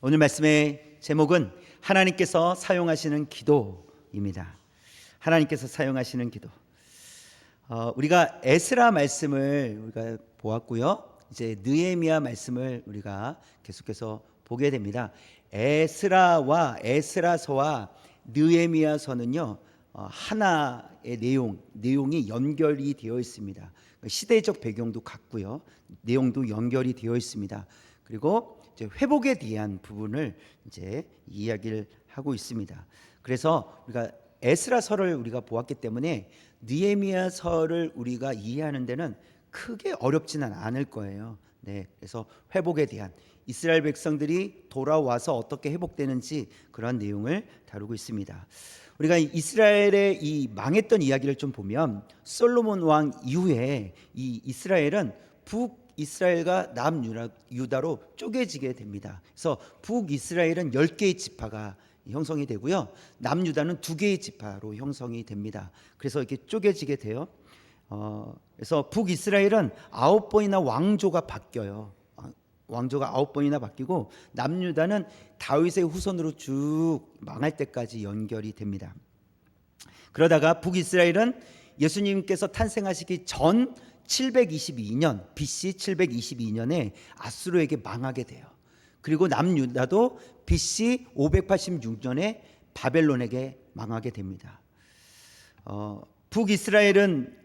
오늘 말씀의 제목은 하나님께서 사용하시는 기도입니다. 하나님께서 사용하시는 기도. 우리가 에스라 말씀을 우리가 보았고요. 이제 느헤미야 말씀을 우리가 계속해서 보게 됩니다. 에스라와 에스라서와 느헤미야서는요 하나의 내용이 연결이 되어 있습니다. 시대적 배경도 같고요, 내용도 연결이 되어 있습니다. 그리고 이제 회복에 대한 부분을 이제 이야기를 하고 있습니다. 그래서 우리가 에스라서를 우리가 보았기 때문에 느헤미야서를 우리가 이해하는 데는 크게 어렵지는 않을 거예요. 네, 그래서 회복에 대한 이스라엘 백성들이 돌아와서 어떻게 회복되는지 그런 내용을 다루고 있습니다. 우리가 이스라엘의 이 망했던 이야기를 좀 보면 솔로몬 왕 이후에 이 이스라엘은 북이스라엘과 남유다로 쪼개지게 됩니다. 그래서 북이스라엘은 10개의 지파가 형성이 되고요, 남유다는 2개의 지파로 형성이 됩니다. 그래서 이렇게 쪼개지게 돼요. 그래서 북이스라엘은 9번이나 왕조가 바뀌어요. 왕조가 9번이나 바뀌고 남유다는 다윗의 후손으로 쭉 망할 때까지 연결이 됩니다. 그러다가 북이스라엘은 예수님께서 탄생하시기 전 722년 BC 722년에 아수르에게 망하게 돼요. 그리고 남유다도 BC 586년에 바벨론에게 망하게 됩니다. 북이스라엘은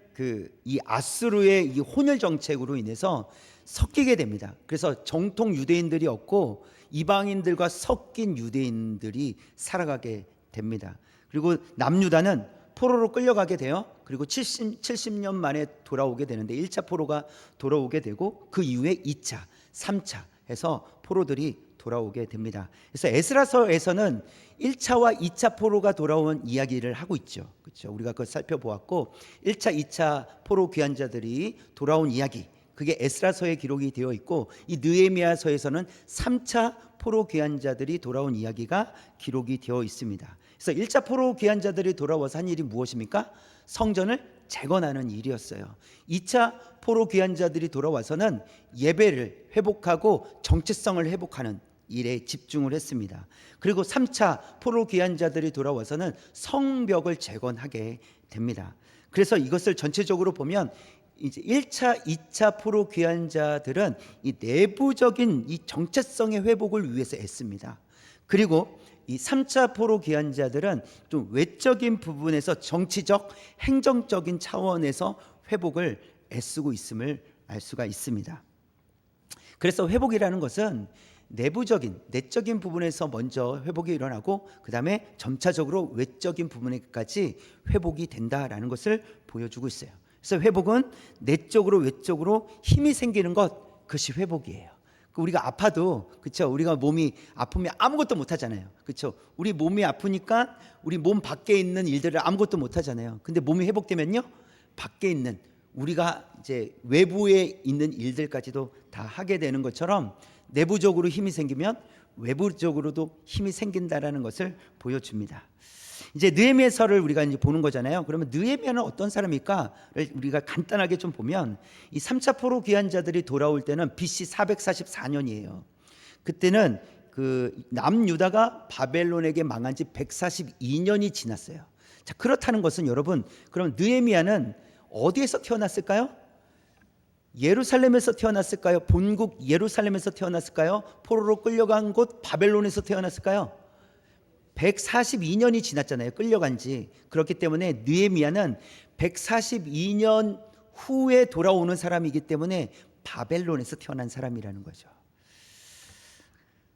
이 아수르의 이 혼혈 정책으로 인해서 섞이게 됩니다. 그래서 정통 유대인들이 없고 이방인들과 섞인 유대인들이 살아가게 됩니다. 그리고 남유다는 포로로 끌려가게 돼요. 그리고 70년 만에 돌아오게 되는데 1차 포로가 돌아오게 되고 그 이후에 2차, 3차 해서 포로들이 돌아오게 됩니다. 그래서 에스라서에서는 1차와 2차 포로가 돌아온 이야기를 하고 있죠. 그렇죠? 우리가 그걸 살펴보았고 1차, 2차 포로 귀환 자들이 돌아온 이야기, 그게 에스라서에 기록이 되어 있고 이 느헤미야서에서는 3차 포로 귀환 자들이 돌아온 이야기가 기록이 되어 있습니다. 그래서 1차 포로 귀환 자들이 돌아와서 한 일이 무엇입니까? 성전을 재건하는 일이었어요. 2차 포로 귀환 자들이 돌아와서는 예배를 회복하고 정체성을 회복하는 일에 집중을 했습니다. 그리고 3차 포로 귀환 자들이 돌아와서는 성벽을 재건하게 됩니다. 그래서 이것을 전체적으로 보면 이제 1차, 2차 포로 귀환 자들은 이 내부적인 이 정체성의 회복을 위해서 애씁니다. 그리고 이 3차 포로 귀환 자들은 좀 외적인 부분에서 정치적, 행정적인 차원에서 회복을 애쓰고 있음을 알 수가 있습니다. 그래서 회복이라는 것은 내부적인, 내적인 부분에서 먼저 회복이 일어나고 그 다음에 점차적으로 외적인 부분에까지 회복이 된다라는 것을 보여주고 있어요. 그래서 회복은 내적으로 외적으로 힘이 생기는 것, 그것이 회복이에요. 우리가 아파도, 그렇죠? 우리가 몸이 아프면 아무것도 못 하잖아요. 그렇죠? 우리 몸이 아프니까 우리 몸 밖에 있는 일들을 아무것도 못 하잖아요. 근데 몸이 회복되면요, 밖에 있는 우리가 이제 외부에 있는 일들까지도 다 하게 되는 것처럼 내부적으로 힘이 생기면 외부적으로도 힘이 생긴다라는 것을 보여줍니다. 이제 느헤미야서를 우리가 이제 보는 거잖아요. 그러면 느헤미야는 어떤 사람일까를 우리가 간단하게 좀 보면 이 3차 포로 귀환 자들이 돌아올 때는 BC 444년이에요. 그때는 그 남유다가 바벨론에게 망한 지 142년이 지났어요. 자, 그렇다는 것은 여러분, 그럼 느헤미야는 어디에서 태어났을까요? 예루살렘에서 태어났을까요? 본국 예루살렘에서 태어났을까요? 포로로 끌려간 곳 바벨론에서 태어났을까요? 142년이 지났잖아요, 끌려간 지. 그렇기 때문에 느헤미야는 142년 후에 돌아오는 사람이기 때문에 바벨론에서 태어난 사람이라는 거죠.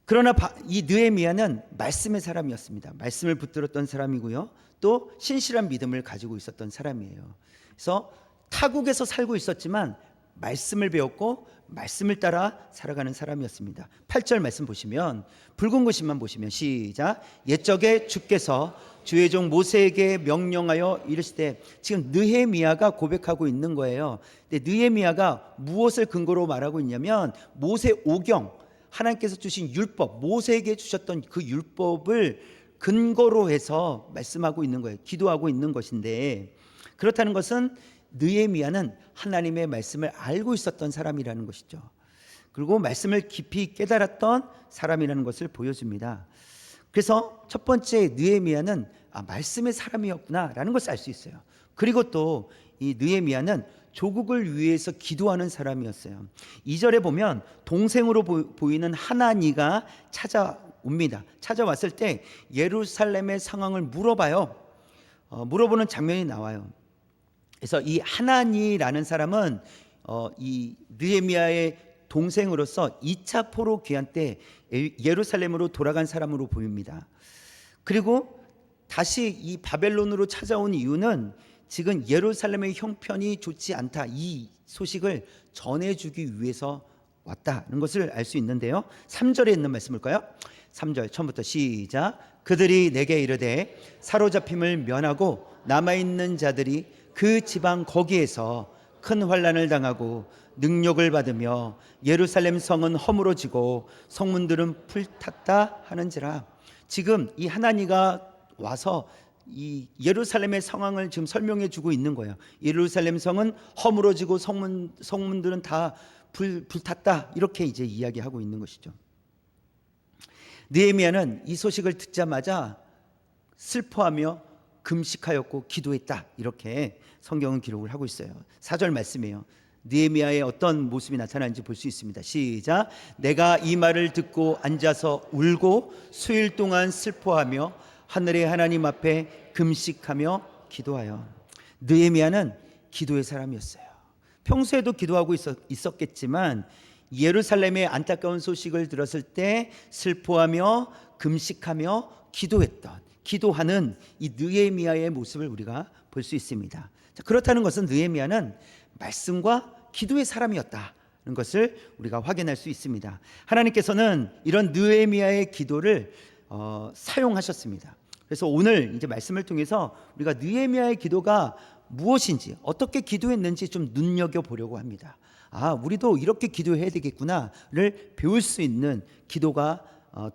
그러나 이 느헤미야는 말씀의 사람이었습니다. 말씀을 붙들었던 사람이고요, 또 신실한 믿음을 가지고 있었던 사람이에요. 그래서 타국에서 살고 있었지만 말씀을 배웠고 말씀을 따라 살아가는 사람이었습니다. 8절 말씀 보시면, 붉은 글씨만 보시면 시작. 옛적에 주께서 주의 종 모세에게 명령하여 이르시되, 지금 느헤미야가 고백하고 있는 거예요. 근데 느헤미야가 무엇을 근거로 말하고 있냐면 모세 오경, 하나님께서 주신 율법, 모세에게 주셨던 그 율법을 근거로 해서 말씀하고 있는 거예요. 기도하고 있는 것인데, 그렇다는 것은 느헤미야는 하나님의 말씀을 알고 있었던 사람이라는 것이죠. 그리고 말씀을 깊이 깨달았던 사람이라는 것을 보여줍니다. 그래서 첫 번째 느헤미야는 말씀의 사람이었구나라는 것을 알 수 있어요. 그리고 또 이 느헤미야는 조국을 위해서 기도하는 사람이었어요. 2절에 보면 동생으로 보이는 하나니가 찾아옵니다. 찾아왔을 때 예루살렘의 상황을 물어봐요. 물어보는 장면이 나와요. 그래서 이 하나니라는 사람은 이 느헤미야의 동생으로서 2차 포로 귀환 때 예루살렘으로 돌아간 사람으로 보입니다. 그리고 다시 이 바벨론으로 찾아온 이유는 지금 예루살렘의 형편이 좋지 않다, 이 소식을 전해주기 위해서 왔다는 것을 알 수 있는데요. 3절에 있는 말씀 볼까요? 3절 처음부터 시작. 그들이 내게 이르되 사로잡힘을 면하고 남아있는 자들이 그 지방 거기에서 큰 환난을 당하고 능욕을 받으며 예루살렘 성은 허물어지고 성문들은 불탔다 하는지라. 지금 이 하나니가 와서 이 예루살렘의 상황을 지금 설명해 주고 있는 거예요. 예루살렘 성은 허물어지고 성문들은 다 불탔다, 이렇게 이제 이야기하고 있는 것이죠. 느헤미야는 이 소식을 듣자마자 슬퍼하며 금식하였고 기도했다, 이렇게 성경은 기록을 하고 있어요. 4절 말씀이에요. 느헤미야의 어떤 모습이 나타나는지 볼 수 있습니다. 시작. 내가 이 말을 듣고 앉아서 울고 수일 동안 슬퍼하며 하늘의 하나님 앞에 금식하며 기도하여. 느헤미야는 기도의 사람이었어요. 평소에도 기도하고 있었겠지만 예루살렘의 안타까운 소식을 들었을 때 슬퍼하며 금식하며 기도하는 이 느헤미야의 모습을 우리가 볼 수 있습니다. 자, 그렇다는 것은 느헤미야는 말씀과 기도의 사람이었다는 것을 우리가 확인할 수 있습니다. 하나님께서는 이런 느헤미야의 기도를 사용하셨습니다. 그래서 오늘 이제 말씀을 통해서 우리가 느헤미야의 기도가 무엇인지, 어떻게 기도했는지 좀 눈여겨 보려고 합니다. 우리도 이렇게 기도해야 되겠구나를 배울 수 있는 기도가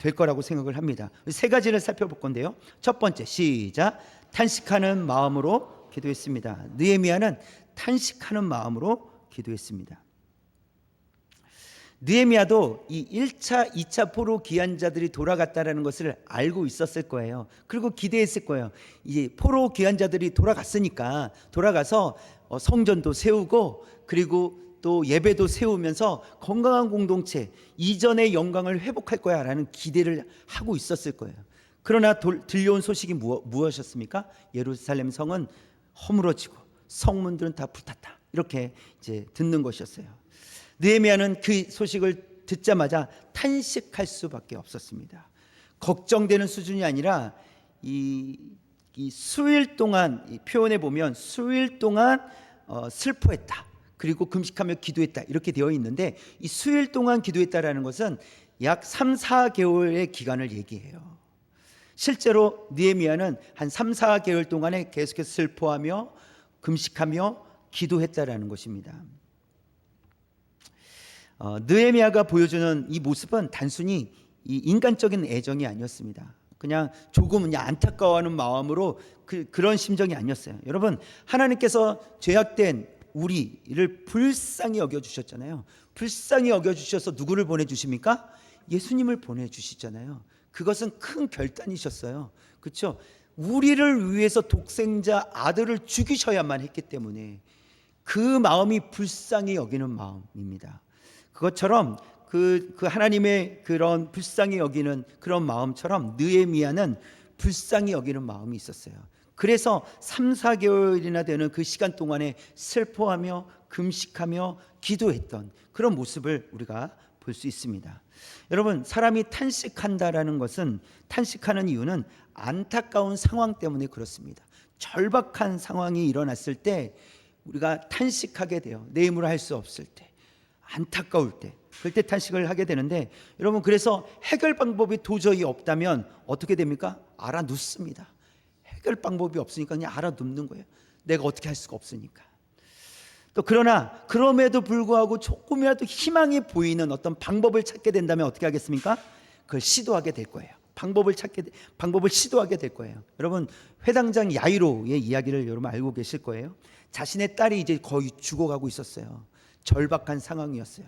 될 거라고 생각을 합니다. 세 가지를 살펴볼 건데요. 첫 번째, 시작. 탄식하는 마음으로 기도했습니다. 느헤미야는 탄식하는 마음으로 기도했습니다. 느헤미야도 이 1차, 2차 포로 귀환자들이 돌아갔다라는 것을 알고 있었을 거예요. 그리고 기대했을 거예요. 이 포로 귀환자들이 돌아가서 성전도 세우고 그리고 또 예배도 세우면서 건강한 공동체, 이전의 영광을 회복할 거야라는 기대를 하고 있었을 거예요. 그러나 들려온 소식이 무엇이었습니까? 예루살렘 성은 허물어지고 성문들은 다 불탔다, 이렇게 이제 듣는 것이었어요. 느헤미야는 그 소식을 듣자마자 탄식할 수밖에 없었습니다. 걱정되는 수준이 아니라 이 수일 동안, 이 표현에 보면 수일 동안 슬퍼했다, 그리고 금식하며 기도했다, 이렇게 되어 있는데 이 수일 동안 기도했다라는 것은 약 3, 4개월의 기간을 얘기해요. 실제로 느헤미야는 한 3, 4개월 동안에 계속해서 슬퍼하며 금식하며 기도했다라는 것입니다. 느헤미야가 보여주는 이 모습은 단순히 이 인간적인 애정이 아니었습니다. 그냥 안타까워하는 마음으로 그런 심정이 아니었어요. 여러분, 하나님께서 죄악된 우리를 불쌍히 여겨주셨잖아요. 불쌍히 여겨주셔서 누구를 보내주십니까? 예수님을 보내주시잖아요. 그것은 큰 결단이셨어요. 그렇죠? 우리를 위해서 독생자 아들을 죽이셔야만 했기 때문에 그 마음이 불쌍히 여기는 마음입니다. 그것처럼 그 하나님의 그런 불쌍히 여기는 그런 마음처럼 느헤미야는 불쌍히 여기는 마음이 있었어요. 그래서 3, 4개월이나 되는 그 시간 동안에 슬퍼하며 금식하며 기도했던 그런 모습을 우리가 볼 수 있습니다. 여러분, 사람이 탄식한다라는 것은, 탄식하는 이유는 안타까운 상황 때문에 그렇습니다. 절박한 상황이 일어났을 때 우리가 탄식하게 돼요. 내 힘으로 할 수 없을 때, 안타까울 때, 그럴 때 탄식을 하게 되는데, 여러분, 그래서 해결 방법이 도저히 없다면 어떻게 됩니까? 알아눕습니다. 해결 방법이 없으니까 그냥 알아눕는 거예요. 내가 어떻게 할 수가 없으니까. 또 그럼에도 불구하고 조금이라도 희망이 보이는 어떤 방법을 찾게 된다면 어떻게 하겠습니까? 그걸 시도하게 될 거예요. 방법을 시도하게 될 거예요. 여러분, 회당장 야이로의 이야기를 여러분 알고 계실 거예요. 자신의 딸이 이제 거의 죽어가고 있었어요. 절박한 상황이었어요.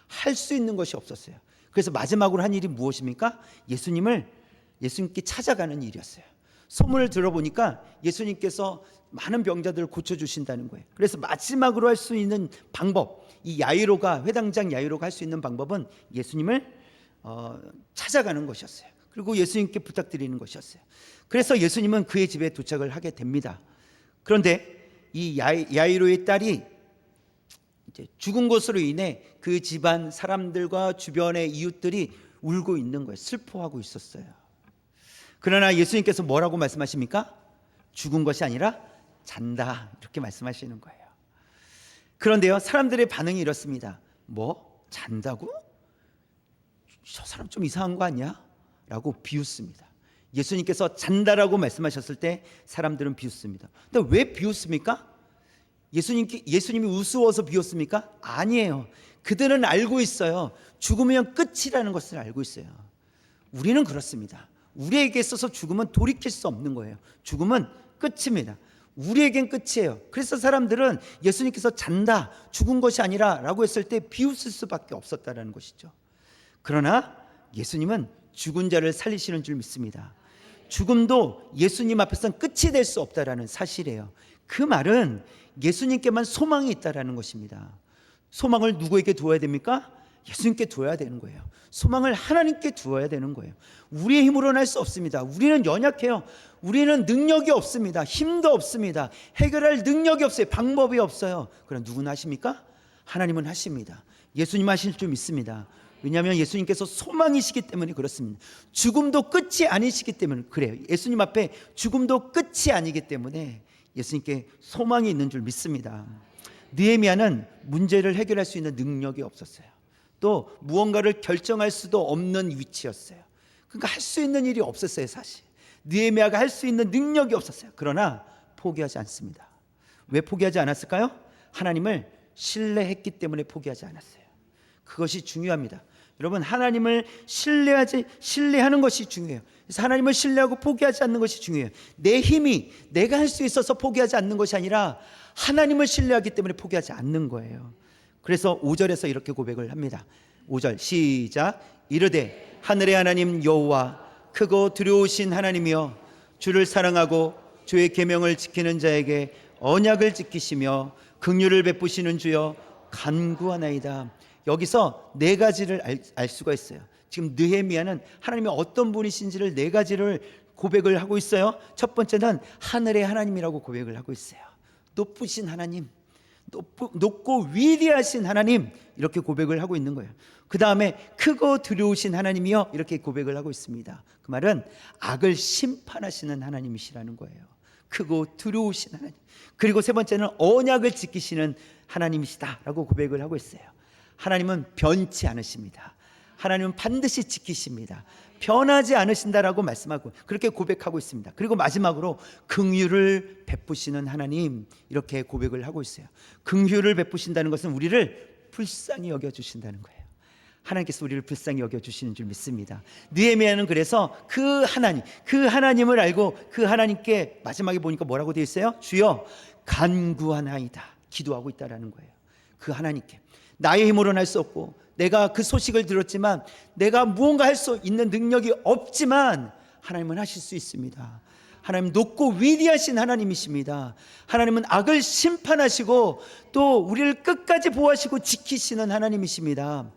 할 수 있는 것이 없었어요. 그래서 마지막으로 한 일이 무엇입니까? 예수님께 찾아가는 일이었어요. 소문을 들어보니까 예수님께서 많은 병자들을 고쳐주신다는 거예요. 그래서 마지막으로 할 수 있는 방법, 이 회당장 야이로가 할 수 있는 방법은 예수님을 찾아가는 것이었어요. 그리고 예수님께 부탁드리는 것이었어요. 그래서 예수님은 그의 집에 도착을 하게 됩니다. 그런데 이 야이로의 딸이 이제 죽은 것으로 인해 그 집안 사람들과 주변의 이웃들이 울고 있는 거예요. 슬퍼하고 있었어요. 그러나 예수님께서 뭐라고 말씀하십니까? 죽은 것이 아니라 잔다, 이렇게 말씀하시는 거예요. 그런데요, 사람들의 반응이 이렇습니다. 뭐? 잔다고? 저 사람 좀 이상한 거 아니야? 라고 비웃습니다. 예수님께서 잔다라고 말씀하셨을 때 사람들은 비웃습니다. 근데 왜 비웃습니까? 예수님이 우스워서 비웃습니까? 아니에요. 그들은 알고 있어요. 죽으면 끝이라는 것을 알고 있어요. 우리는 그렇습니다. 우리에게 있어서 죽음은 돌이킬 수 없는 거예요. 죽음은 끝입니다. 우리에겐 끝이에요. 그래서 사람들은 예수님께서 잔다, 죽은 것이 아니라 라고 했을 때 비웃을 수밖에 없었다는 것이죠. 그러나 예수님은 죽은 자를 살리시는 줄 믿습니다. 죽음도 예수님 앞에서는 끝이 될 수 없다라는 사실이에요. 그 말은 예수님께만 소망이 있다라는 것입니다. 소망을 누구에게 두어야 됩니까? 예수님께 두어야 되는 거예요. 소망을 하나님께 두어야 되는 거예요. 우리의 힘으로는 할 수 없습니다. 우리는 연약해요. 우리는 능력이 없습니다. 힘도 없습니다. 해결할 능력이 없어요. 방법이 없어요. 그럼 누구나 하십니까? 하나님은 하십니다. 예수님 하실 줄 믿습니다. 왜냐하면 예수님께서 소망이시기 때문에 그렇습니다. 죽음도 끝이 아니시기 때문에 그래요. 예수님 앞에 죽음도 끝이 아니기 때문에 예수님께 소망이 있는 줄 믿습니다. 느헤미야는 문제를 해결할 수 있는 능력이 없었어요. 또 무언가를 결정할 수도 없는 위치였어요. 그러니까 할 수 있는 일이 없었어요. 사실 느헤미야가 할 수 있는 능력이 없었어요. 그러나 포기하지 않습니다. 왜 포기하지 않았을까요? 하나님을 신뢰했기 때문에 포기하지 않았어요. 그것이 중요합니다. 여러분, 하나님을 신뢰하는 것이 중요해요. 그래서 하나님을 신뢰하고 포기하지 않는 것이 중요해요. 내 힘이 내가 할 수 있어서 포기하지 않는 것이 아니라 하나님을 신뢰하기 때문에 포기하지 않는 거예요. 그래서 5절에서 이렇게 고백을 합니다. 5절 시작. 이르되 하늘의 하나님 여호와 크고 두려우신 하나님이여, 주를 사랑하고 주의 계명을 지키는 자에게 언약을 지키시며 긍휼을 베푸시는 주여 간구하나이다. 여기서 네 가지를 알 수가 있어요. 지금 느헤미야는 하나님이 어떤 분이신지를 네 가지를 고백을 하고 있어요. 첫 번째는 하늘의 하나님이라고 고백을 하고 있어요. 높으신 하나님, 높고 위대하신 하나님, 이렇게 고백을 하고 있는 거예요. 그 다음에 크고 두려우신 하나님이요, 이렇게 고백을 하고 있습니다. 그 말은 악을 심판하시는 하나님이시라는 거예요. 크고 두려우신 하나님. 그리고 세 번째는 언약을 지키시는 하나님이시다라고 고백을 하고 있어요. 하나님은 변치 않으십니다. 하나님은 반드시 지키십니다. 변하지 않으신다라고 말씀하고 그렇게 고백하고 있습니다. 그리고 마지막으로 긍휼을 베푸시는 하나님, 이렇게 고백을 하고 있어요. 긍휼을 베푸신다는 것은 우리를 불쌍히 여겨주신다는 거예요. 하나님께서 우리를 불쌍히 여겨주시는 줄 믿습니다. 느헤미야는 그래서 그 하나님을 알고 그 하나님께 마지막에 보니까 뭐라고 되어 있어요? 주여 간구하나이다, 기도하고 있다라는 거예요. 그 하나님께 나의 힘으로는 할 수 없고, 내가 그 소식을 들었지만 내가 무언가 할 수 있는 능력이 없지만 하나님은 하실 수 있습니다. 하나님 높고 위대하신 하나님이십니다. 하나님은 악을 심판하시고 또 우리를 끝까지 보호하시고 지키시는 하나님이십니다.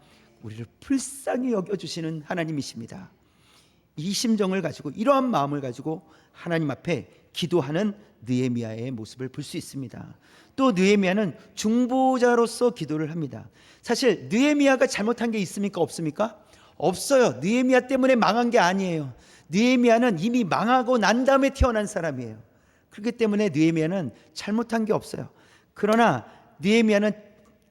우리를 불쌍히 여겨주시는 하나님이십니다. 이 심정을 가지고, 이러한 마음을 가지고 하나님 앞에 기도하는 느헤미야의 모습을 볼 수 있습니다. 또 느헤미야는 중보자로서 기도를 합니다. 사실 느헤미야가 잘못한 게 있습니까? 없습니까? 없어요. 느헤미야 때문에 망한 게 아니에요. 느헤미야는 이미 망하고 난 다음에 태어난 사람이에요. 그렇기 때문에 느헤미야는 잘못한 게 없어요. 그러나 느헤미야는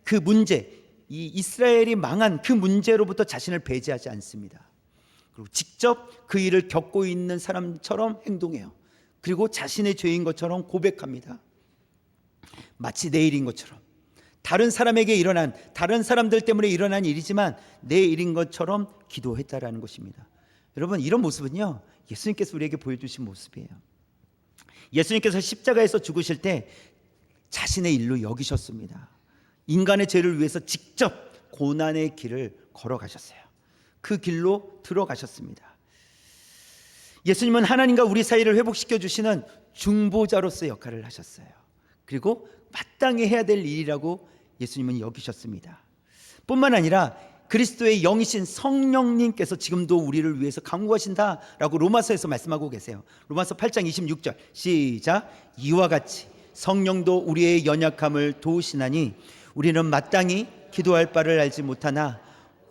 그 문제, 이 이스라엘이 망한 그 문제로부터 자신을 배제하지 않습니다. 그리고 직접 그 일을 겪고 있는 사람처럼 행동해요. 그리고 자신의 죄인 것처럼 고백합니다. 마치 내 일인 것처럼, 다른 사람에게 일어난, 다른 사람들 때문에 일어난 일이지만 내 일인 것처럼 기도했다라는 것입니다. 여러분, 이런 모습은요, 예수님께서 우리에게 보여주신 모습이에요. 예수님께서 십자가에서 죽으실 때 자신의 일로 여기셨습니다. 인간의 죄를 위해서 직접 고난의 길을 걸어가셨어요. 그 길로 들어가셨습니다. 예수님은 하나님과 우리 사이를 회복시켜 주시는 중보자로서의 역할을 하셨어요. 그리고 마땅히 해야 될 일이라고 예수님은 여기셨습니다. 뿐만 아니라 그리스도의 영이신 성령님께서 지금도 우리를 위해서 간구하신다라고 로마서에서 말씀하고 계세요. 로마서 8장 26절 시작. 이와 같이 성령도 우리의 연약함을 도우시나니 우리는 마땅히 기도할 바를 알지 못하나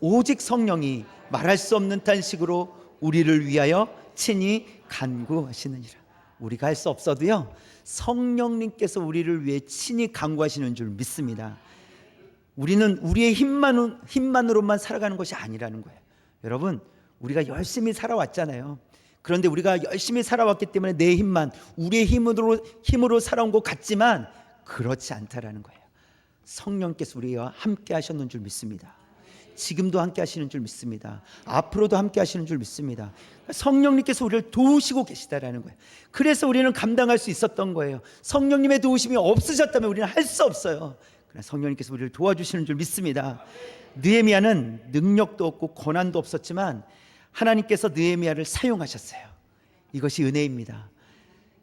오직 성령이 말할 수 없는 탄식으로 우리를 위하여 친히 간구하시느니라. 우리가 할 수 없어도요, 성령님께서 우리를 위해 친히 간구하시는 줄 믿습니다. 우리는 우리의 힘만으로만 살아가는 것이 아니라는 거예요. 여러분, 우리가 열심히 살아왔잖아요. 그런데 우리가 열심히 살아왔기 때문에 내 힘만, 우리의 힘으로 살아온 것 같지만 그렇지 않다라는 거예요. 성령께서 우리와 함께 하셨는 줄 믿습니다. 지금도 함께 하시는 줄 믿습니다. 앞으로도 함께 하시는 줄 믿습니다. 성령님께서 우리를 도우시고 계시다라는 거예요. 그래서 우리는 감당할 수 있었던 거예요. 성령님의 도우심이 없으셨다면 우리는 할 수 없어요. 그러나 성령님께서 우리를 도와주시는 줄 믿습니다. 느헤미야는 능력도 없고 권한도 없었지만 하나님께서 느헤미야를 사용하셨어요. 이것이 은혜입니다.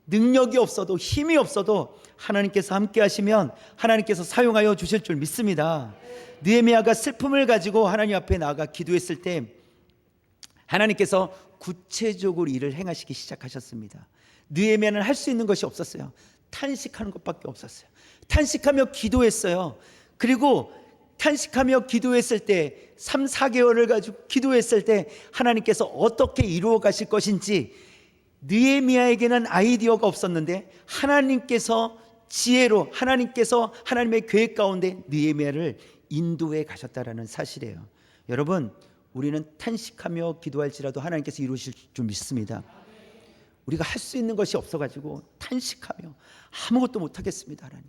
능력이 없어도, 힘이 없어도 하나님께서 함께 하시면 하나님께서 사용하여 주실 줄 믿습니다. 느헤미야가 슬픔을 가지고 하나님 앞에 나아가 기도했을 때 하나님께서 구체적으로 일을 행하시기 시작하셨습니다. 느헤미야는 할 수 있는 것이 없었어요. 탄식하는 것밖에 없었어요. 탄식하며 기도했어요. 그리고 탄식하며 기도했을 때 3, 4개월을 가지고 기도했을 때 하나님께서 어떻게 이루어 가실 것인지, 느헤미야에게는 아이디어가 없었는데 하나님께서 지혜로, 하나님께서 하나님의 계획 가운데 느헤미야를 인도해 가셨다라는 사실이에요. 여러분, 우리는 탄식하며 기도할지라도 하나님께서 이루실 줄 믿습니다. 우리가 할 수 있는 것이 없어가지고 탄식하며 아무것도 못하겠습니다. 하나님,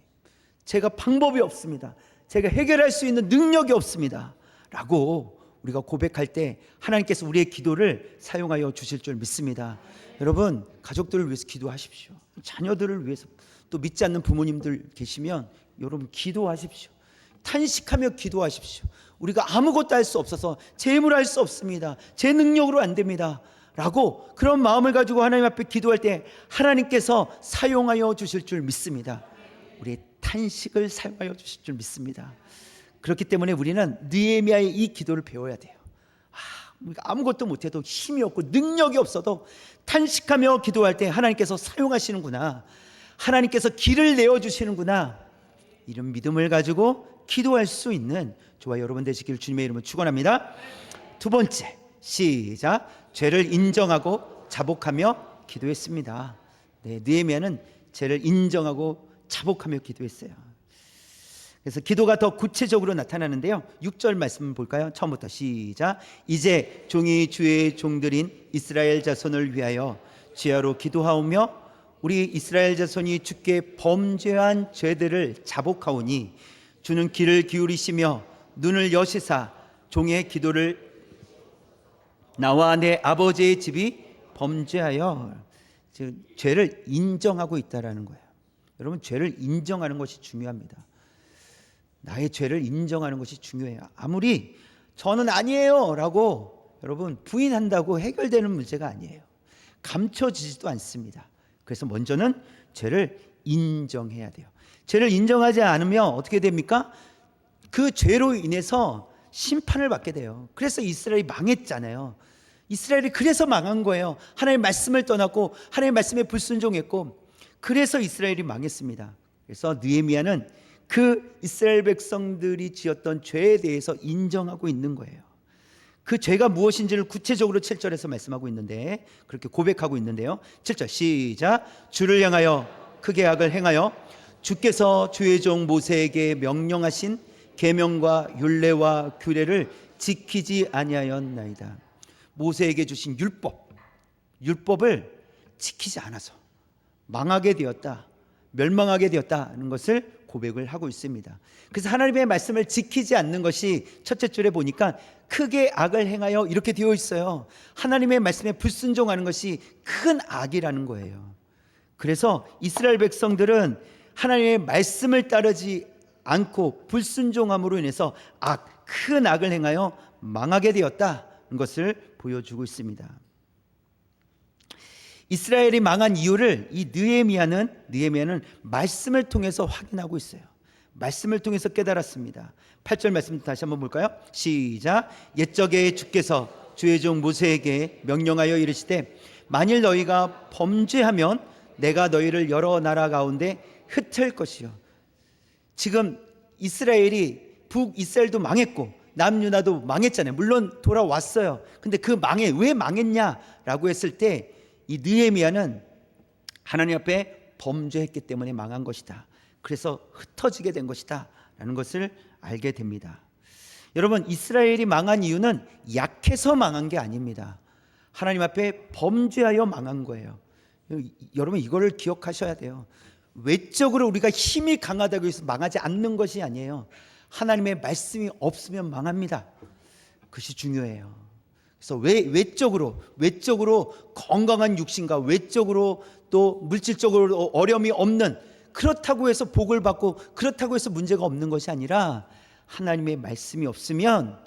제가 방법이 없습니다. 제가 해결할 수 있는 능력이 없습니다 라고 우리가 고백할 때 하나님께서 우리의 기도를 사용하여 주실 줄 믿습니다. 여러분, 가족들을 위해서 기도하십시오. 자녀들을 위해서, 또 믿지 않는 부모님들 계시면 여러분 기도하십시오. 탄식하며 기도하십시오. 우리가 아무것도 할 수 없어서, 제 힘으로 할 수 없습니다, 제 능력으로 안 됩니다 라고 그런 마음을 가지고 하나님 앞에 기도할 때 하나님께서 사용하여 주실 줄 믿습니다. 우리의 탄식을 사용하여 주실 줄 믿습니다. 그렇기 때문에 우리는 느헤미야의 이 기도를 배워야 돼요. 우리가 아무것도 못해도, 힘이 없고 능력이 없어도 탄식하며 기도할 때 하나님께서 사용하시는구나, 하나님께서 길을 내어주시는구나, 이런 믿음을 가지고 기도할 수 있는 저와 여러분 되시길 주님의 이름으로 축원합니다. 두 번째, 시작. 죄를 인정하고 자복하며 기도했습니다. 네, 느헤미야는 죄를 인정하고 자복하며 기도했어요. 그래서 기도가 더 구체적으로 나타나는데요, 6절 말씀 볼까요? 처음부터 시작. 이제 종이 주의 종들인 이스라엘 자손을 위하여 주야로 기도하오며 우리 이스라엘 자손이 주께 범죄한 죄들을 자복하오니 주는 귀를 기울이시며 눈을 여시사 종의 기도를 나와 내 아버지의 집이 범죄하여, 즉 죄를 인정하고 있다라는 거예요. 여러분, 죄를 인정하는 것이 중요합니다. 나의 죄를 인정하는 것이 중요해요. 아무리 저는 아니에요 라고 여러분 부인한다고 해결되는 문제가 아니에요. 감춰지지도 않습니다. 그래서 먼저는 죄를 인정해야 돼요. 죄를 인정하지 않으면 어떻게 됩니까? 그 죄로 인해서 심판을 받게 돼요. 그래서 이스라엘이 망했잖아요. 이스라엘이 그래서 망한 거예요. 하나님의 말씀을 떠났고 하나님의 말씀에 불순종했고, 그래서 이스라엘이 망했습니다. 그래서 느헤미야는 그 이스라엘 백성들이 지었던 죄에 대해서 인정하고 있는 거예요. 그 죄가 무엇인지를 구체적으로 7절에서 말씀하고 있는데, 그렇게 고백하고 있는데요, 7절 시작. 주를 향하여 크게 악을 행하여 주께서 주의 종 모세에게 명령하신 계명과 율례와 규례를 지키지 아니하였나이다. 모세에게 주신 율법을 지키지 않아서 망하게 되었다. 멸망하게 되었다는 것을 고백을 하고 있습니다. 그래서 하나님의 말씀을 지키지 않는 것이 첫째 줄에 보니까 크게 악을 행하여 이렇게 되어 있어요. 하나님의 말씀에 불순종하는 것이 큰 악이라는 거예요. 그래서 이스라엘 백성들은 하나님의 말씀을 따르지 않고 불순종함으로 인해서 큰 악을 행하여 망하게 되었다는 것을 보여주고 있습니다. 이스라엘이 망한 이유를 이 느헤미야는 말씀을 통해서 확인하고 있어요. 말씀을 통해서 깨달았습니다. 8절 말씀 다시 한번 볼까요? 시작. 옛적에 주께서 주의 종 모세에게 명령하여 이르시되 만일 너희가 범죄하면 내가 너희를 여러 나라 가운데 흩을 것이요. 지금 이스라엘이 북이스라엘도 망했고 남유다도 망했잖아요. 물론 돌아왔어요. 근데 그 왜 망했냐라고 했을 때 이 느헤미야는 하나님 앞에 범죄했기 때문에 망한 것이다. 그래서 흩어지게 된 것이다 라는 것을 알게 됩니다. 여러분, 이스라엘이 망한 이유는 약해서 망한 게 아닙니다. 하나님 앞에 범죄하여 망한 거예요. 여러분, 이거를 기억하셔야 돼요. 외적으로 우리가 힘이 강하다고 해서 망하지 않는 것이 아니에요. 하나님의 말씀이 없으면 망합니다. 그것이 중요해요. 그래서 외적으로 건강한 육신과 외적으로 또 물질적으로 어려움이 없는, 그렇다고 해서 복을 받고 그렇다고 해서 문제가 없는 것이 아니라 하나님의 말씀이 없으면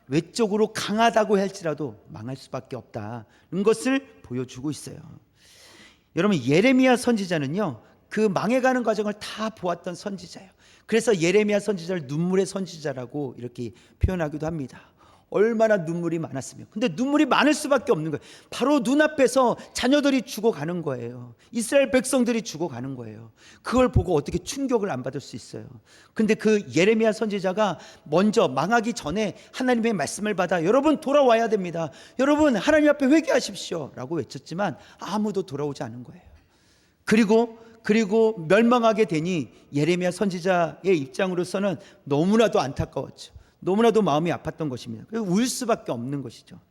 외적으로 강하다고 할지라도 망할 수밖에 없다는 것을 보여주고 있어요. 여러분, 예레미야 선지자는요, 그 망해가는 과정을 다 보았던 선지자예요. 그래서 예레미야 선지자를 눈물의 선지자라고 이렇게 표현하기도 합니다. 얼마나 눈물이 많았으면. 근데 눈물이 많을 수밖에 없는 거예요. 바로 눈앞에서 자녀들이 죽어가는 거예요. 이스라엘 백성들이 죽어가는 거예요. 그걸 보고 어떻게 충격을 안 받을 수 있어요. 근데 그 예레미야 선지자가 먼저 망하기 전에 하나님의 말씀을 받아 여러분 돌아와야 됩니다. 여러분 하나님 앞에 회개하십시오 라고 외쳤지만 아무도 돌아오지 않은 거예요. 그리고 멸망하게 되니 예레미야 선지자의 입장으로서는 너무나도 안타까웠죠. 너무나도 마음이 아팠던 것입니다. 울 수밖에 없는 것이죠.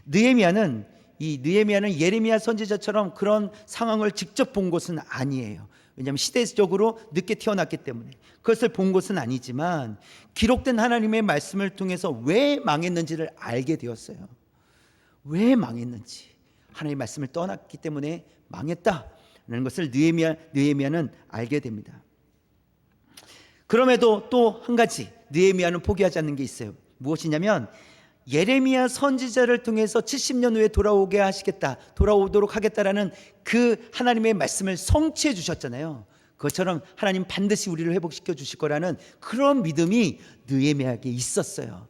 느헤미야는 예레미야 선지자처럼 그런 상황을 직접 본 것은 아니에요. 왜냐하면 시대적으로 늦게 태어났기 때문에 그것을 본 것은 아니지만 기록된 하나님의 말씀을 통해서 왜 망했는지를 알게 되었어요. 왜 망했는지, 하나님의 말씀을 떠났기 때문에 망했다라는 것을 느헤미야는 알게 됩니다. 그럼에도 또 한 가지 느헤미야는 포기하지 않는 게 있어요. 무엇이냐면 예레미야 선지자를 통해서 70년 후에 돌아오도록 하겠다라는 그 하나님의 말씀을 성취해 주셨잖아요. 그것처럼 하나님 반드시 우리를 회복시켜 주실 거라는 그런 믿음이 느헤미야에게 있었어요.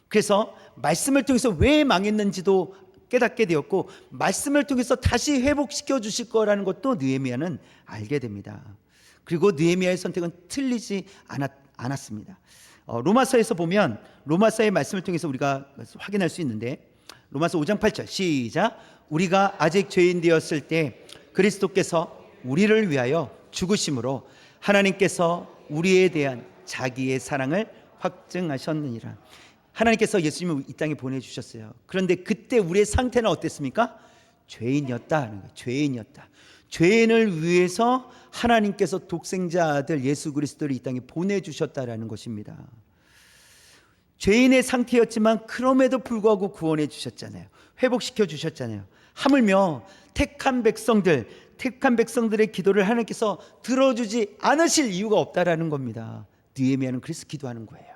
그래서 말씀을 통해서 왜 망했는지도 깨닫게 되었고 말씀을 통해서 다시 회복시켜 주실 거라는 것도 느헤미야는 알게 됩니다. 그리고 느헤미야의 선택은 틀리지 않았습니다. 로마서에서 보면 로마서의 말씀을 통해서 우리가 확인할 수 있는데 로마서 5장 8절 시작. 우리가 아직 죄인 되었을 때 그리스도께서 우리를 위하여 죽으심으로 하나님께서 우리에 대한 자기의 사랑을 확증하셨느니라. 하나님께서 예수님을 이 땅에 보내주셨어요. 그런데 그때 우리의 상태는 어땠습니까? 죄인이었다는 거예요. 죄인을 위해서 하나님께서 독생자 아들 예수 그리스도를 이 땅에 보내주셨다라는 것입니다. 죄인의 상태였지만 그럼에도 불구하고 구원해 주셨잖아요. 회복시켜 주셨잖아요. 하물며 택한 백성들의 기도를 하나님께서 들어주지 않으실 이유가 없다라는 겁니다. 느헤미야는 그래서 기도하는 거예요.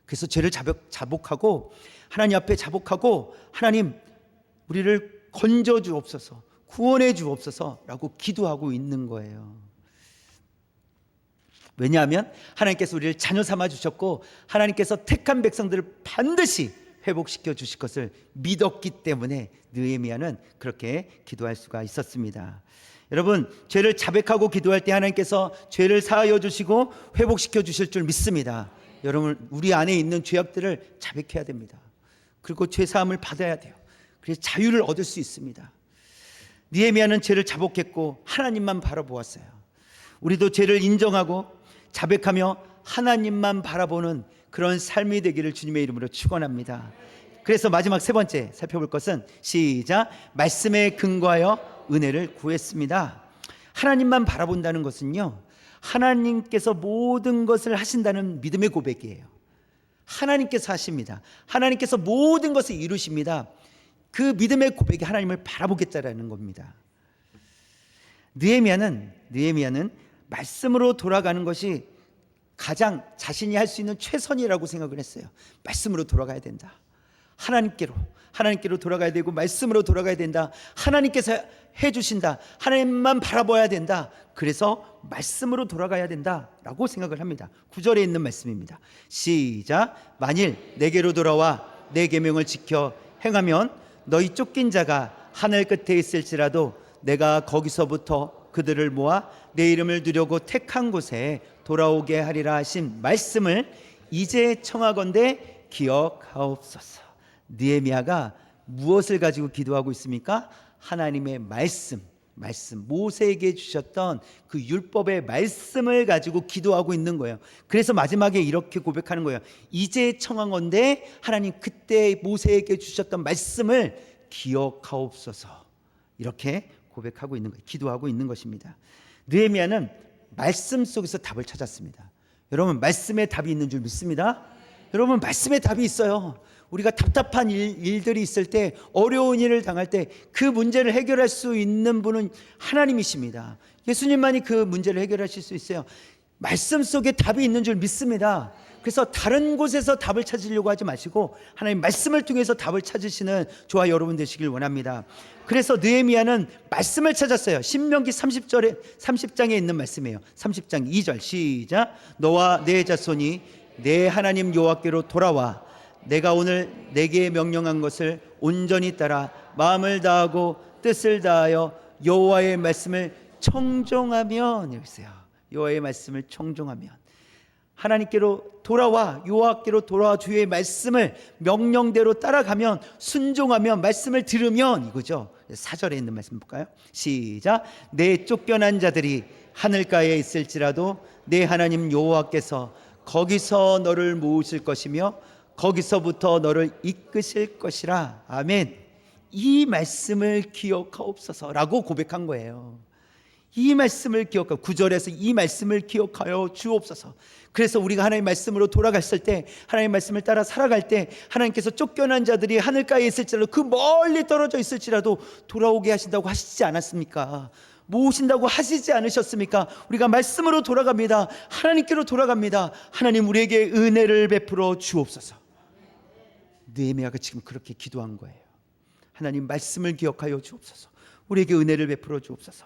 그래서 죄를 자복하고 하나님 앞에 자복하고 하나님 우리를 건져 주옵소서, 구원해 주옵소서라고 기도하고 있는 거예요. 왜냐하면 하나님께서 우리를 자녀 삼아 주셨고 하나님께서 택한 백성들을 반드시 회복시켜 주실 것을 믿었기 때문에 느헤미야는 그렇게 기도할 수가 있었습니다. 여러분, 죄를 자백하고 기도할 때 하나님께서 죄를 사하여 주시고 회복시켜 주실 줄 믿습니다. 여러분, 우리 안에 있는 죄악들을 자백해야 됩니다. 그리고 죄 사함을 받아야 돼요. 그래서 자유를 얻을 수 있습니다. 느헤미야는 죄를 자복했고 하나님만 바라보았어요. 우리도 죄를 인정하고 자백하며 하나님만 바라보는 그런 삶이 되기를 주님의 이름으로 축원합니다. 그래서 마지막 세 번째 살펴볼 것은 시작. 말씀에 근거하여 은혜를 구했습니다. 하나님만 바라본다는 것은요, 하나님께서 모든 것을 하신다는 믿음의 고백이에요. 하나님께서 하십니다. 하나님께서 모든 것을 이루십니다. 그 믿음의 고백이 하나님을 바라보겠다라는 겁니다. 느헤미야는 말씀으로 돌아가는 것이 가장 자신이 할 수 있는 최선이라고 생각을 했어요. 말씀으로 돌아가야 된다. 하나님께로 돌아가야 되고, 말씀으로 돌아가야 된다. 하나님께서 해주신다. 하나님만 바라봐야 된다. 그래서 말씀으로 돌아가야 된다라고 생각을 합니다. 9절에 있는 말씀입니다. 시작. 만일 내게로 돌아와 내 계명을 지켜 행하면 너희 쫓긴 자가 하늘 끝에 있을지라도 내가 거기서부터 그들을 모아 내 이름을 두려고 택한 곳에 돌아오게 하리라 하신 말씀을 이제 청하건대 기억하옵소서. 느헤미야가 무엇을 가지고 기도하고 있습니까? 하나님의 말씀, 모세에게 주셨던 그 율법의 말씀을 가지고 기도하고 있는 거예요. 그래서 마지막에 이렇게 고백하는 거예요. 이제 청하건대 하나님 그때 모세에게 주셨던 말씀을 기억하옵소서. 이렇게 고백하고 있는 거예요. 기도하고 있는 것입니다. 느헤미야는 말씀 속에서 답을 찾았습니다. 여러분, 말씀에 답이 있는 줄 믿습니다. 여러분, 말씀에 답이 있어요. 우리가 답답한 일들이 있을 때, 어려운 일을 당할 때 그 문제를 해결할 수 있는 분은 하나님이십니다. 예수님만이 그 문제를 해결하실 수 있어요. 말씀 속에 답이 있는 줄 믿습니다. 그래서 다른 곳에서 답을 찾으려고 하지 마시고 하나님 말씀을 통해서 답을 찾으시는 저와 여러분 되시길 원합니다. 그래서 느헤미야는 말씀을 찾았어요. 신명기 30장에 있는 말씀이에요. 30장 2절 시작. 너와 내 자손이 내 하나님 여호와께로 돌아와 내가 오늘 내게 명령한 것을 온전히 따라 마음을 다하고 뜻을 다하여 여호와의 말씀을 청종하면, 이랬어요. 여호와의 말씀을 청종하면, 하나님께로 돌아와, 여호와께로 돌아와 주의 말씀을 명령대로 따라가면, 순종하면, 말씀을 들으면, 이거죠. 4절에 있는 말씀 볼까요? 시작. 내 쫓겨난 자들이 하늘가에 있을지라도 내 하나님 여호와께서 거기서 너를 모으실 것이며 거기서부터 너를 이끄실 것이라. 아멘. 이 말씀을 기억하옵소서라고 고백한 거예요. 이 말씀을 기억하고, 9절에서 이 말씀을 기억하여 주옵소서. 그래서 우리가 하나님의 말씀으로 돌아갔을 때, 하나님의 말씀을 따라 살아갈 때, 하나님께서 쫓겨난 자들이 하늘가에 있을지라도, 그 멀리 떨어져 있을지라도 돌아오게 하신다고 하시지 않았습니까? 모으신다고 하시지 않으셨습니까? 우리가 말씀으로 돌아갑니다. 하나님께로 돌아갑니다. 하나님 우리에게 은혜를 베풀어 주옵소서. 느헤미야가 지금 그렇게 기도한 거예요. 하나님 말씀을 기억하여 주옵소서. 우리에게 은혜를 베풀어 주옵소서.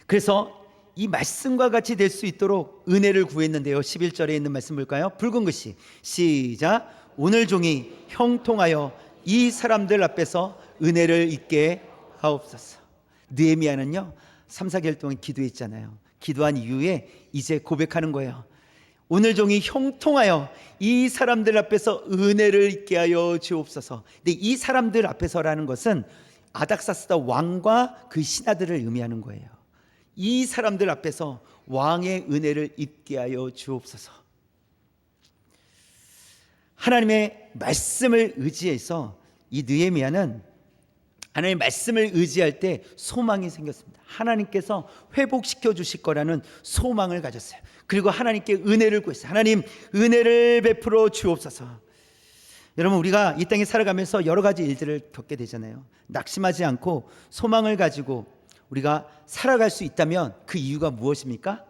그래서 이 말씀과 같이 될 수 있도록 은혜를 구했는데요. 11절에 있는 말씀 볼까요? 붉은 글씨 시작. 오늘 종이 형통하여 이 사람들 앞에서 은혜를 잊게 하옵소서. 느헤미야는요 3, 4개월 동안 기도했잖아요. 기도한 이후에 이제 고백하는 거예요. 오늘 종이 형통하여 이 사람들 앞에서 은혜를 잊게 하여 주옵소서. 근데 이 사람들 앞에서라는 것은 아닥사스다 왕과 그 신하들을 의미하는 거예요. 이 사람들 앞에서 왕의 은혜를 입게 하여 주옵소서. 하나님의 말씀을 의지해서 이 느헤미야는 하나님의 말씀을 의지할 때 소망이 생겼습니다. 하나님께서 회복시켜 주실 거라는 소망을 가졌어요. 그리고 하나님께 은혜를 구했어요. 하나님 은혜를 베풀어 주옵소서. 여러분, 우리가 이 땅에 살아가면서 여러 가지 일들을 겪게 되잖아요. 낙심하지 않고 소망을 가지고 우리가 살아갈 수 있다면 그 이유가 무엇입니까?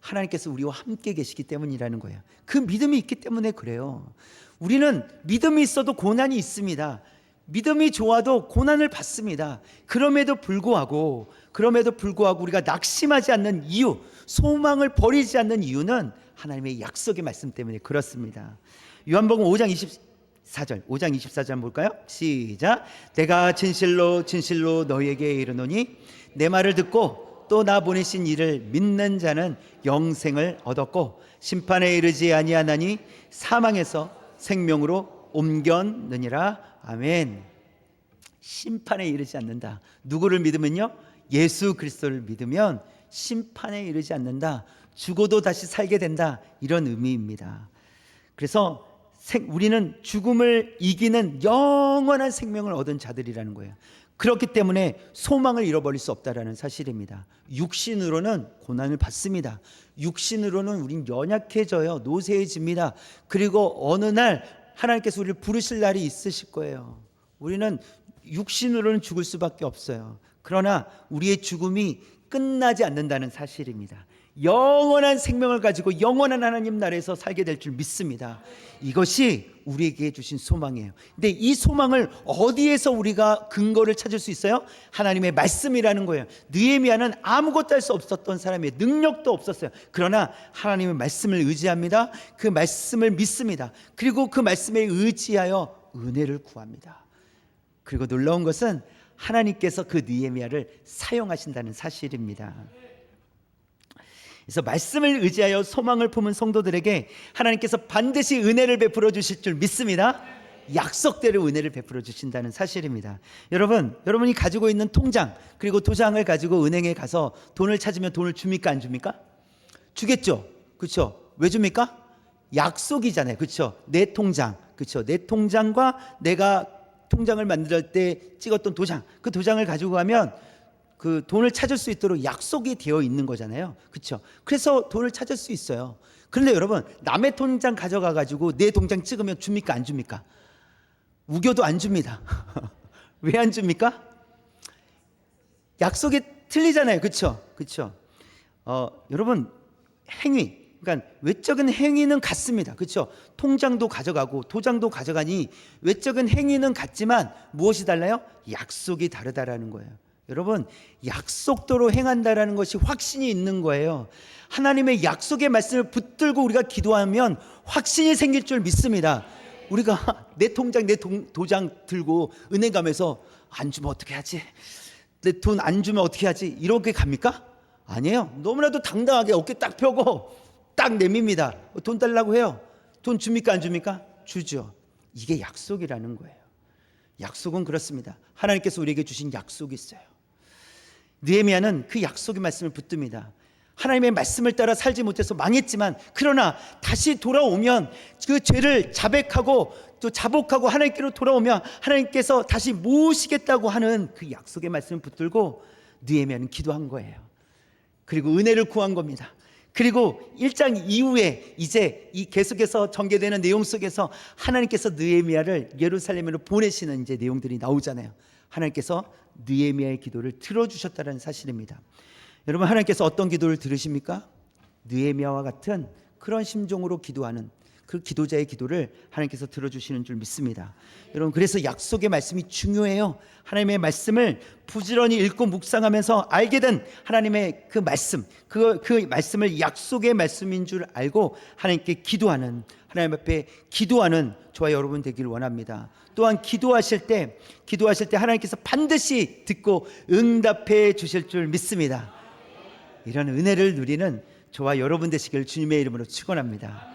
하나님께서 우리와 함께 계시기 때문이라는 거예요. 그 믿음이 있기 때문에 그래요. 우리는 믿음이 있어도 고난이 있습니다. 믿음이 좋아도 고난을 받습니다. 그럼에도 불구하고 우리가 낙심하지 않는 이유, 소망을 버리지 않는 이유는 하나님의 약속의 말씀 때문에 그렇습니다. 요한복음 5장 24절 볼까요? 시작. 내가 진실로 진실로 너희에게 이르노니 내 말을 듣고 또 나 보내신 이를 믿는 자는 영생을 얻었고 심판에 이르지 아니하나니 사망에서 생명으로 옮겼느니라. 아멘. 심판에 이르지 않는다. 누구를 믿으면요? 예수 그리스도를 믿으면 심판에 이르지 않는다. 죽어도 다시 살게 된다. 이런 의미입니다. 그래서 우리는 죽음을 이기는 영원한 생명을 얻은 자들이라는 거예요. 그렇기 때문에 소망을 잃어버릴 수 없다라는 사실입니다. 육신으로는 고난을 받습니다. 육신으로는 우린 연약해져요. 노쇠해집니다. 그리고 어느 날 하나님께서 우리를 부르실 날이 있으실 거예요. 우리는 육신으로는 죽을 수밖에 없어요. 그러나 우리의 죽음이 끝나지 않는다는 사실입니다. 영원한 생명을 가지고 영원한 하나님 나라에서 살게 될 줄 믿습니다. 이것이 우리에게 주신 소망이에요. 근데 이 소망을 어디에서 우리가 근거를 찾을 수 있어요? 하나님의 말씀이라는 거예요. 느헤미야는 아무것도 할 수 없었던 사람이에요. 능력도 없었어요. 그러나 하나님의 말씀을 의지합니다. 그 말씀을 믿습니다. 그리고 그 말씀에 의지하여 은혜를 구합니다. 그리고 놀라운 것은 하나님께서 그 느헤미야를 사용하신다는 사실입니다. 그래서 말씀을 의지하여 소망을 품은 성도들에게 하나님께서 반드시 은혜를 베풀어 주실 줄 믿습니다. 약속대로 은혜를 베풀어 주신다는 사실입니다. 여러분이 가지고 있는 통장 그리고 도장을 가지고 은행에 가서 돈을 찾으면 돈을 줍니까 안 줍니까? 주겠죠. 그렇죠? 왜 줍니까? 약속이잖아요. 그렇죠? 내 통장. 그렇죠? 내 통장과 내가 통장을 만들 때 찍었던 도장, 그 도장을 가지고 가면 그 돈을 찾을 수 있도록 약속이 되어 있는 거잖아요. 그렇죠? 그래서 돈을 찾을 수 있어요. 그런데 여러분, 남의 통장 가져가 가지고 내 통장 찍으면 줍니까 안 줍니까? 우겨도 안 줍니다. 왜 안 줍니까? 약속이 틀리잖아요. 그렇죠? 그렇죠? 여러분, 행위, 그러니까 외적인 행위는 같습니다. 그렇죠? 통장도 가져가고 도장도 가져가니 외적인 행위는 같지만 무엇이 달라요? 약속이 다르다라는 거예요. 여러분, 약속대로 행한다라는 것이 확신이 있는 거예요. 하나님의 약속의 말씀을 붙들고 우리가 기도하면 확신이 생길 줄 믿습니다. 우리가 내 통장, 내 도장 들고 은행 가면서 안 주면 어떻게 하지? 내 돈 안 주면 어떻게 하지? 이렇게 갑니까? 아니에요. 너무나도 당당하게 어깨 딱 펴고 딱 내밉니다. 돈 달라고 해요. 돈 줍니까 안 줍니까? 주죠. 이게 약속이라는 거예요. 약속은 그렇습니다. 하나님께서 우리에게 주신 약속이 있어요. 느헤미야는 그 약속의 말씀을 붙듭니다. 하나님의 말씀을 따라 살지 못해서 망했지만 그러나 다시 돌아오면 그 죄를 자백하고 또 자복하고 하나님께로 돌아오면 하나님께서 다시 모으시겠다고 하는 그 약속의 말씀을 붙들고 느헤미야는 기도한 거예요. 그리고 은혜를 구한 겁니다. 그리고 1장 이후에 이제 이 계속해서 전개되는 내용 속에서 하나님께서 느헤미야를 예루살렘으로 보내시는 이제 내용들이 나오잖아요. 하나님께서 느헤미야의 기도를 들어주셨다는 사실입니다. 여러분, 하나님께서 어떤 기도를 들으십니까? 느헤미야와 같은 그런 심정으로 기도하는 그 기도자의 기도를 하나님께서 들어주시는 줄 믿습니다. 여러분, 그래서 약속의 말씀이 중요해요. 하나님의 말씀을 부지런히 읽고 묵상하면서 알게 된 하나님의 그 말씀, 그 말씀을 약속의 말씀인 줄 알고 하나님께 기도하는, 하나님 앞에 기도하는 저와 여러분 되기를 원합니다. 또한 기도하실 때 하나님께서 반드시 듣고 응답해 주실 줄 믿습니다. 이런 은혜를 누리는 저와 여러분 되시길 주님의 이름으로 축원합니다.